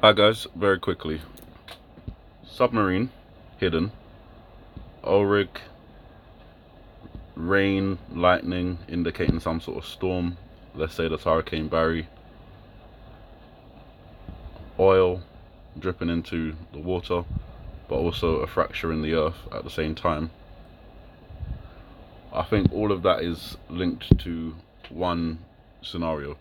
Hi guys, very quickly. Submarine, hidden. Ulrich, rain, lightning, indicating some sort of storm. Let's say that's Hurricane Barry. Oil dripping into the water, but also a fracture in the earth at the same time. I think all of that is linked to one scenario,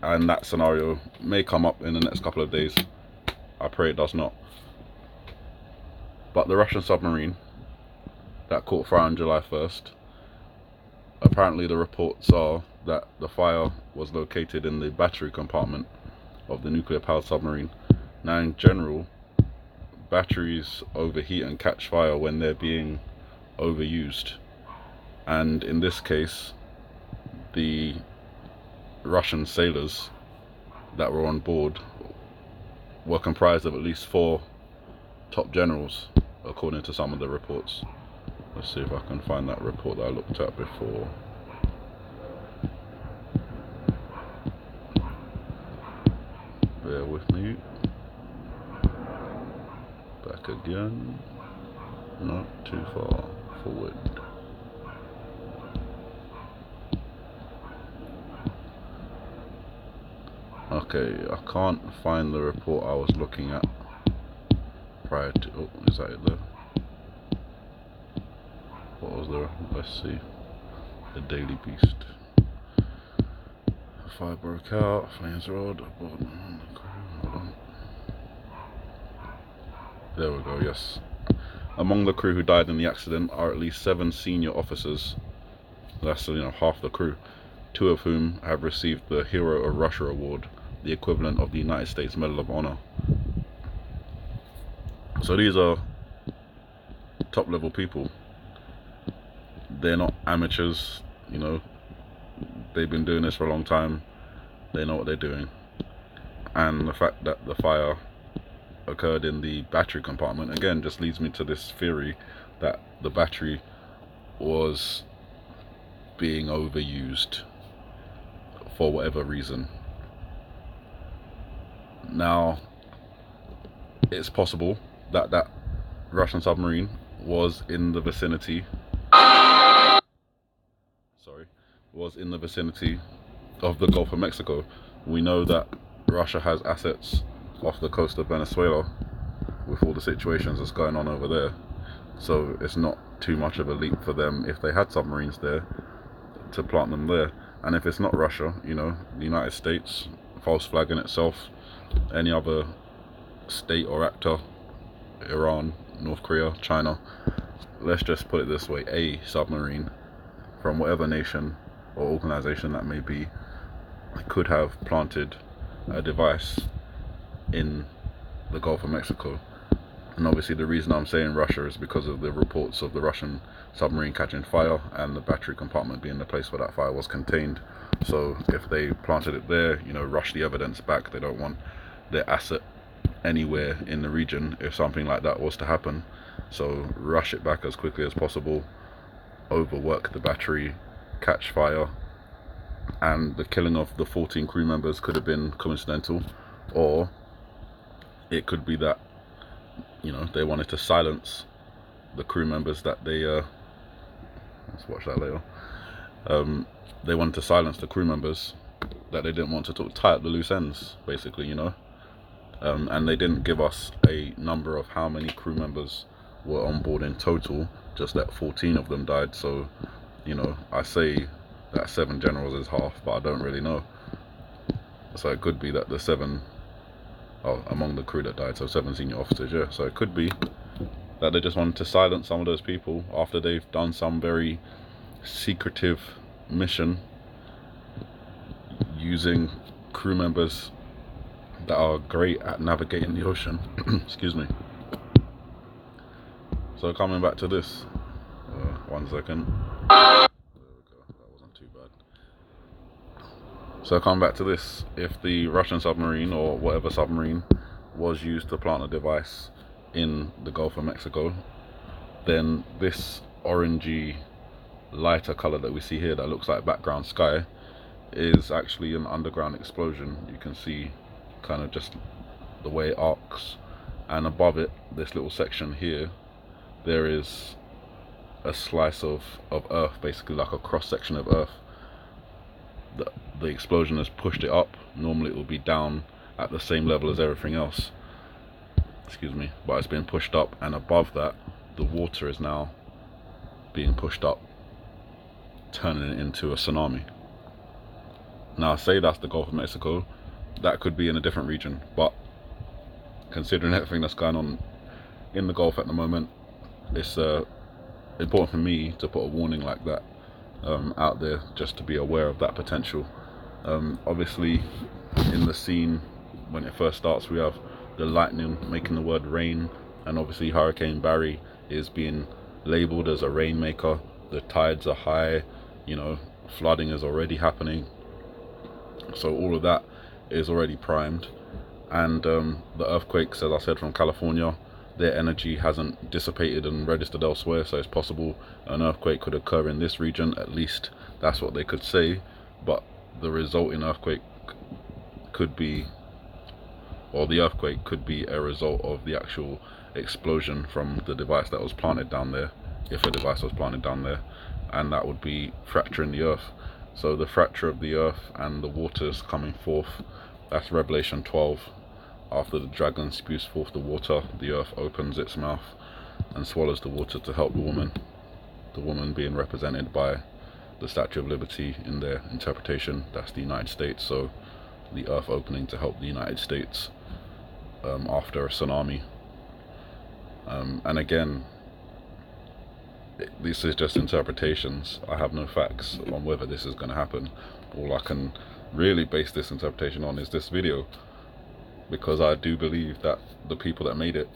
and that scenario may come up in the next couple of days. I pray it does not. But the Russian submarine that caught fire on July 1st, apparently the reports are that the fire was located in the battery compartment of the nuclear powered submarine. Now in general, batteries overheat and catch fire when they're being overused, and in this case the Russian sailors that were on board were comprised of at least 4 top generals, according to some of the reports. Let's see if I can find that report that I looked at before. Bear with me. Back again. Not too far forward. Okay, I can't find the report I was looking at prior to. Oh, is that it there? What was there? Let's see. The Daily Beast. The fire broke out. Flames roared. Hold on. There we go. Yes. Among the crew who died in the accident are at least 7 senior officers. That's half the crew. 2 of whom have received the Hero of Russia award, the equivalent of the United States Medal of Honor. So these are top level people. They're not amateurs, they've been doing this for a long time. They know what they're doing. And the fact that the fire occurred in the battery compartment again just leads me to this theory that the battery was being overused for whatever reason. Now, it's possible that that Russian submarine was in the vicinity of the Gulf of Mexico. We know that Russia has assets off the coast of Venezuela with all the situations that's going on over there. So it's not too much of a leap for them, if they had submarines there, to plant them there. And if it's not Russia, the United States, false flagging itself, any other state or actor, Iran, North Korea, China, let's just put it this way, a submarine from whatever nation or organization that may be could have planted a device in the Gulf of Mexico. And obviously the reason I'm saying Russia is because of the reports of the Russian submarine catching fire and the battery compartment being the place where that fire was contained. So if they planted it there, rush the evidence back. They don't want their asset anywhere in the region if something like that was to happen. So rush it back as quickly as possible, overwork the battery, catch fire, and the killing of the 14 crew members could have been coincidental, or it could be that they wanted to silence the crew members that they let's watch that later. They wanted to silence the crew members that they didn't want to tie up the loose ends, basically, and they didn't give us a number of how many crew members were on board in total, just that 14 of them died. So I say that 7 generals is half, but I don't really know. So it could be that the 7 among the crew that died, so 7 senior officers, yeah. So it could be that they just wanted to silence some of those people after they've done some very secretive mission using crew members that are great at navigating the ocean. Excuse me. So coming back to this, 1 second. There we go. That wasn't too bad. So coming back to this, if the Russian submarine or whatever submarine was used to plant a device in the Gulf of Mexico, then this orangey lighter color that we see here that looks like background sky is actually an underground explosion. You can see kind of just the way it arcs, and above it, this little section here, there is a slice of earth, basically like a cross section of earth. The explosion has pushed it up. Normally it will be down at the same level as everything else, excuse me, but it's been pushed up, and above that the water is now being pushed up, turning it into a tsunami. Now I say that's the Gulf of Mexico, that could be in a different region, but considering everything that's going on in the Gulf at the moment, it's important for me to put a warning like that out there, just to be aware of that potential. Obviously in the scene when it first starts, we have the lightning making the word rain, and obviously Hurricane Barry is being labeled as a rainmaker. The tides are high, you know, flooding is already happening, so all of that is already primed. And the earthquakes, as I said, from California, their energy hasn't dissipated and registered elsewhere, so it's possible an earthquake could occur in this region. At least that's what they could say, but the resulting earthquake could be, or the earthquake could be a result of the actual explosion from the device that was planted down there, if a device was planted down there, and that would be fracturing the earth. So the fracture of the earth and the waters coming forth, that's Revelation 12. After the dragon spews forth the water, the earth opens its mouth and swallows the water to help the woman being represented by the Statue of Liberty in their interpretation. That's the United States, so the earth opening to help the United States after a tsunami. And again, this is just interpretations. I have no facts on whether this is going to happen. All I can really base this interpretation on is this video, because I do believe that the people that made it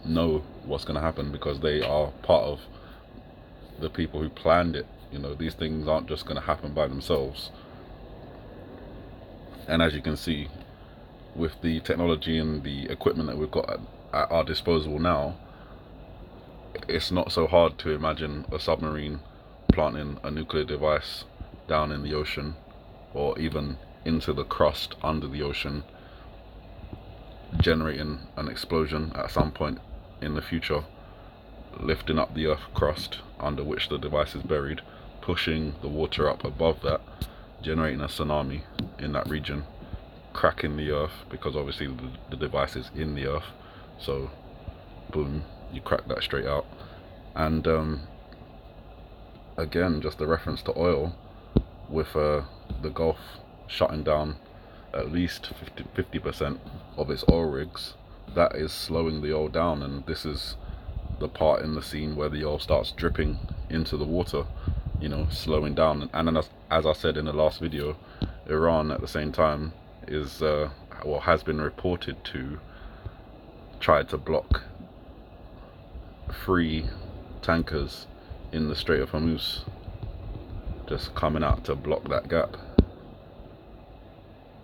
know what's going to happen, because they are part of the people who planned it. You know, these things aren't just going to happen by themselves. And as you can see, with the technology and the equipment that we've got at our disposal now, it's not so hard to imagine a submarine planting a nuclear device down in the ocean, or even into the crust under the ocean, generating an explosion at some point in the future, lifting up the earth crust under which the device is buried, pushing the water up above that, generating a tsunami in that region, cracking the earth, because obviously the device is in the earth, so boom, you crack that straight out. And again, just a reference to oil, with the Gulf shutting down at least 50% of its oil rigs, that is slowing the oil down. And this is the part in the scene where the oil starts dripping into the water, you know, slowing down. And as I said in the last video, Iran at the same time is well, has been reported to try to block 3 tankers in the Strait of Hormuz, just coming out to block that gap.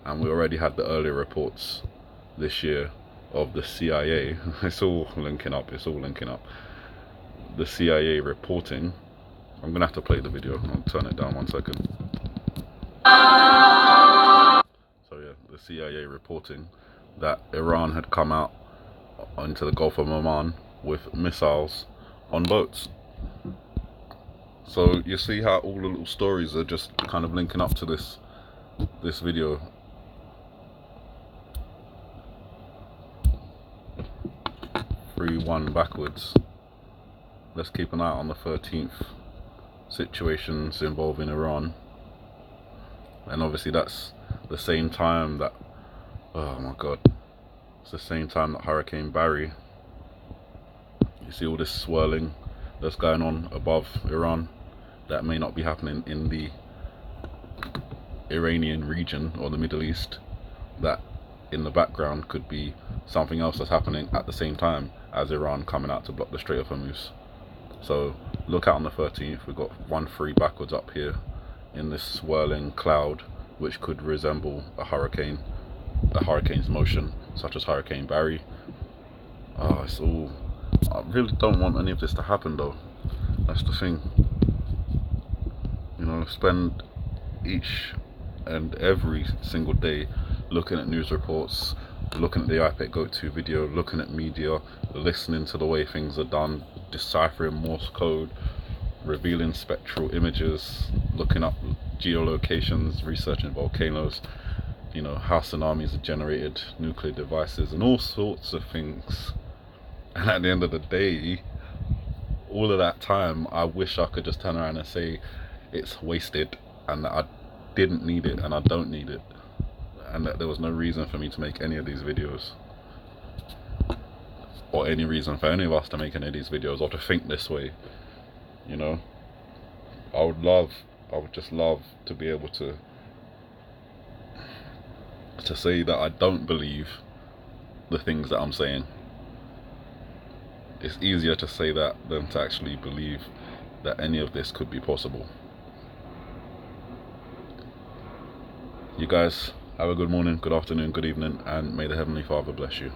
And we already had the earlier reports this year of the CIA. It's all linking up, it's all linking up. The CIA reporting, I'm gonna have to play the video, I'll turn it down 1 second. So yeah, the CIA reporting that Iran had come out into the Gulf of Oman with missiles on boats. So you see how all the little stories are just kind of linking up to this video. One backwards. Let's keep an eye on the 13th situations involving Iran. And obviously that's the same time that, oh my god, it's the same time that Hurricane Barry, you see all this swirling that's going on above Iran that may not be happening in the Iranian region or the Middle East, that in the background could be something else that's happening at the same time as Iran coming out to block the Strait of Hormuz. So look out on the 13th, we've got 1-3 backwards up here in this swirling cloud, which could resemble a hurricane's motion, such as Hurricane Barry. Oh, it's all, I really don't want any of this to happen though. That's the thing. You know, spend each and every single day looking at news reports, looking at the IPEC GoTo video, looking at media, listening to the way things are done, deciphering Morse code, revealing spectral images, looking up geolocations, researching volcanoes, you know, how tsunamis are generated, nuclear devices, and all sorts of things. And at the end of the day, all of that time, I wish I could just turn around and say it's wasted, and that I didn't need it, and I don't need it, and that there was no reason for me to make any of these videos, or any reason for any of us to make any of these videos, or to think this way. You know, I would just love to be able to say that I don't believe the things that I'm saying. It's easier to say that than to actually believe that any of this could be possible. You guys have a good morning, good afternoon, good evening, and may the Heavenly Father bless you.